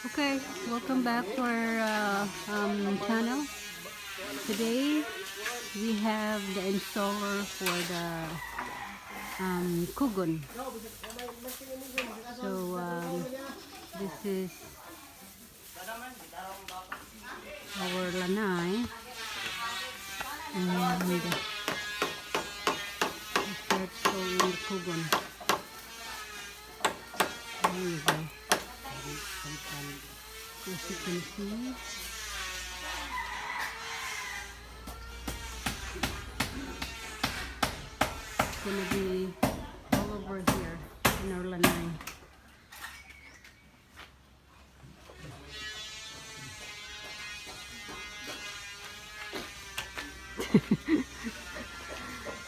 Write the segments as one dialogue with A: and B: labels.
A: Okay, welcome back to our channel. Today we have the installer for the Cogon. So this is our Lanai, and we start installing the Cogon. There you go. As you can see, it's gonna be all over here in our Lanai.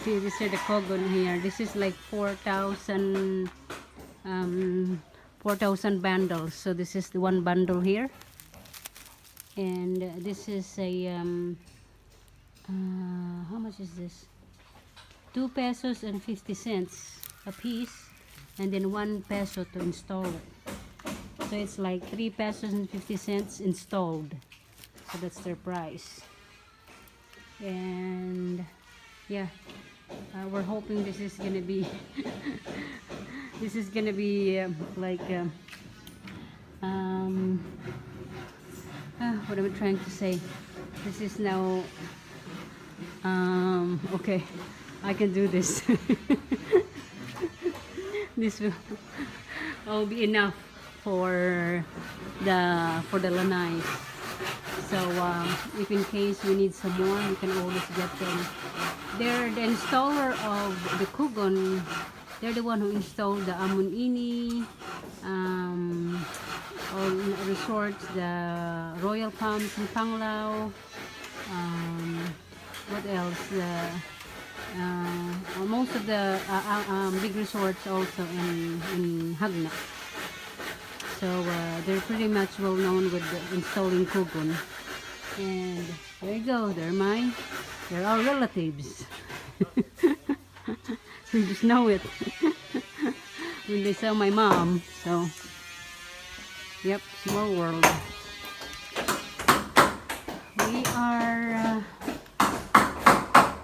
A: See, these are the Cogon here. This is like 4,000 bundles. So this is the one bundle here, and this is a how much is this? 2 pesos and 50 cents a piece, and then 1 peso to install it. So it's like 3 pesos and 50 cents installed. So that's their price. And yeah, we're hoping this is gonna be this is gonna be like what am I trying to say? This is now okay, I can do this. This will be enough for the Lanai. So if in case we need some more, we can always get them. They're the installer of the Cogon. They're the one who installed the Amunini resorts, the Royal Palms in Panglao. What else? Most of the big resorts also in Hagna. So they're pretty much well known with installing Cogon. And there you go, they're our relatives. We just know it when they saw my mom. So yep, small world. We are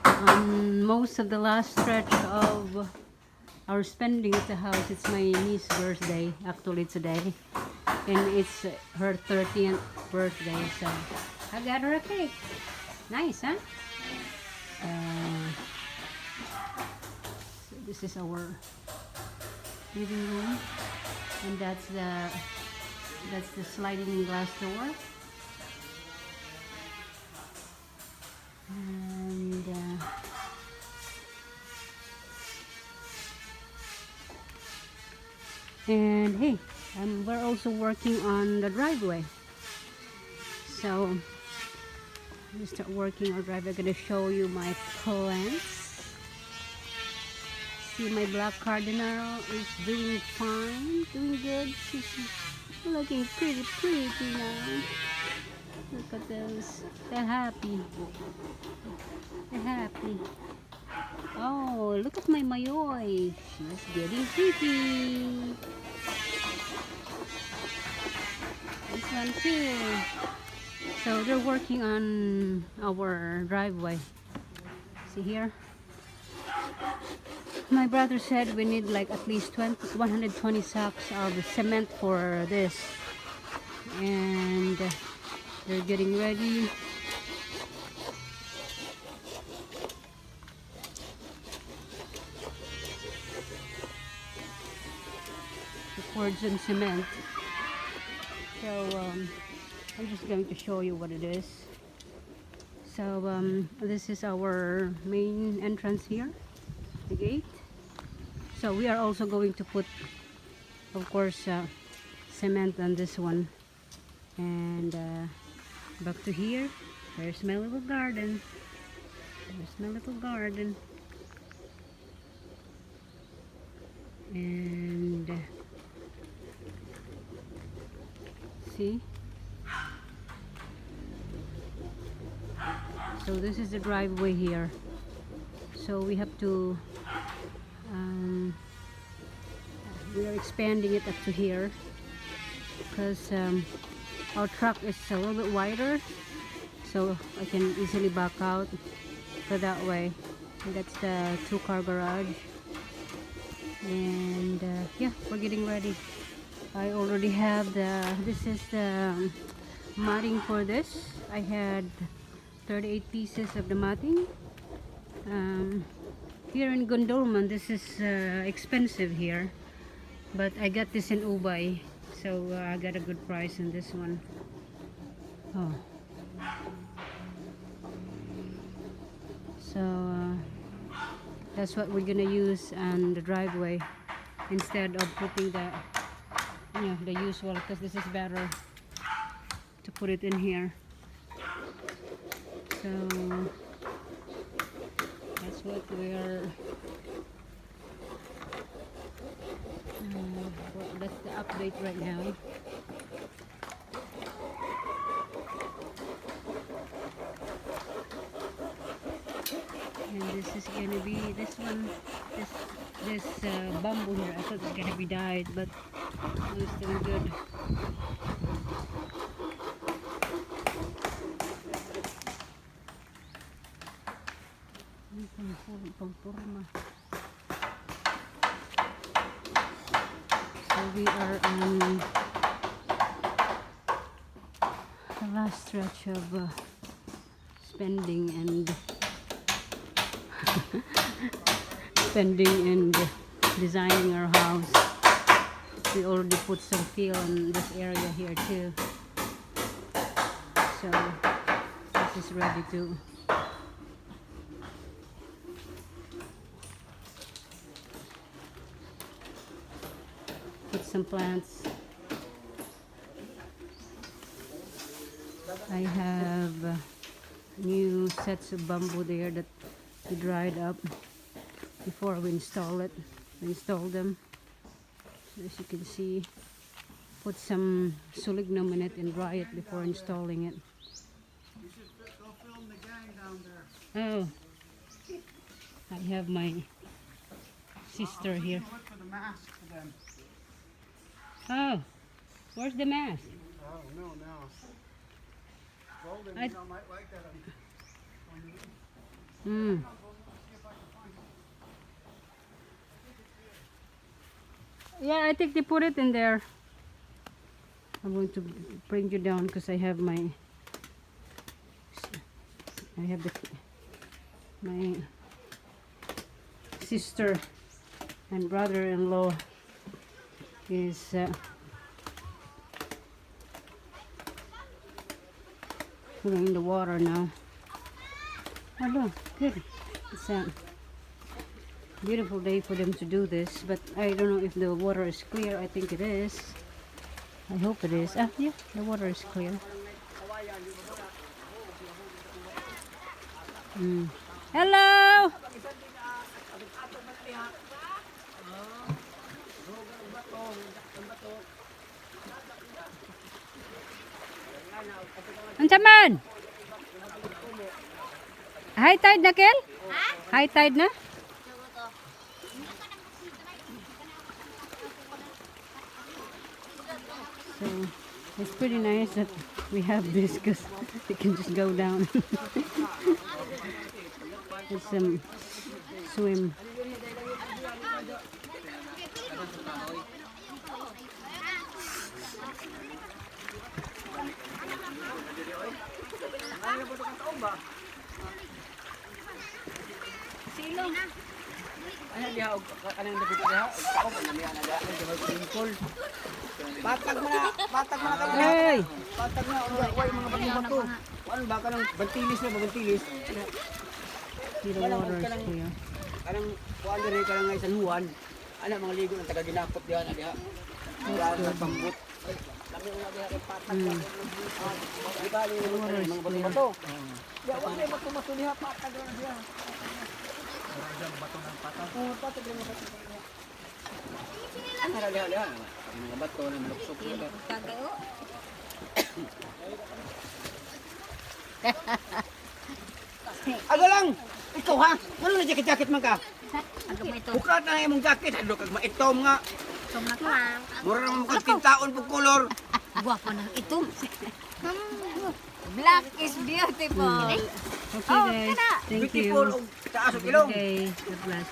A: on most of the last stretch of our spending at the house. It's my niece's birthday actually today, and it's her 30th birthday, so I got her a cake. Nice, huh? So this is our living room, and that's the sliding glass door. And hey, we're also working on the driveway. So we start working on driveway. I'm gonna show you my plants. See, my black cardinal is doing fine, doing good. She's looking pretty now. Look at those. They're happy. They're happy. Oh, look at my Mayoi. She's getting pretty. This one too. So they're working on our driveway. See here? My brother said we need like at least 120 sacks of cement for this. And they're getting ready. Poured some cement. So I'm just going to show you what it is. So this is our main entrance here, the gate. So we are also going to put, of course, cement on this one. And back to here, there's my little garden. There's my little garden. And see, so this is the driveway here. So we have to we are expanding it up to here. because our truck is a little bit wider, so I can easily back out go that way. And that's the 2-car garage. And yeah, we're getting ready. I already have this is the matting for this. I had 38 pieces of the matting. Here in Gondolman, this is expensive here, but I got this in Ubay, so I got a good price in this one. Oh, so that's what we're gonna use on the driveway instead of putting the the usual, because this is better to put it in here. So that's what we're that's the update right now. And this is gonna be this one, this bamboo here. I thought it was gonna be dyed, but it's still good. So we are on the last stretch of spending and designing our house. We already put some fill in this area here too, so this is ready to put some plants. I have new sets of bamboo there that we dried up before we install it. We installed them. As you can see, put some sulignum in it and dry it before installing it.
B: You should go film the gang down there.
A: Oh, I have my sister here.
B: Look for the mask for them.
A: Oh, where's the mask?
B: Oh, no. Golden,
A: I-
B: might like that on the
A: Hmm. Yeah, I think they put it in there. I'm going to bring you down because I have my sister and brother-in-law is putting in the water now. Oh look, good. It's a beautiful day for them to do this, but I don't know if the water is clear. I think it is. I hope it is. Ah, yeah, the water is clear. Hello! Unsa man? High tide na, Kel? High tide na? So it's pretty nice that we have this because it can just go down. Just swim.
B: Patag mo na kami.
A: Hey!
B: Patag na, way mga bato-bato. Ano ba ka ng bantilis na, bantilis?
A: See the water is clear.
B: Kanang kuan diri ka nga San Juan. Ana mga ligo ng taga ginakop diha na diha. Wala sa pambut. Lami una diha kay patag. Di ba ni mga bato-bato? Ya wala may bato-bato diha, patag na diha. Wala bato ng patag. Oh, patag na bato. Ano ra diha diha? Mga bato na luksok diha.
C: Kagayo.
B: Aga lang! Ikaw ha? Ano na jacket-jacket man ka?
C: Ano mo ito?
B: Bukat na imong jacket. Ano kag maitom nga.
C: Sumak lang.
B: Mura naman mo kag tintaon pag kolor.
C: Guwapo na ito. Black is beautiful.
A: Okay guys, thank you.
B: Beautiful. Taas ang ilong.
A: Okay, God bless.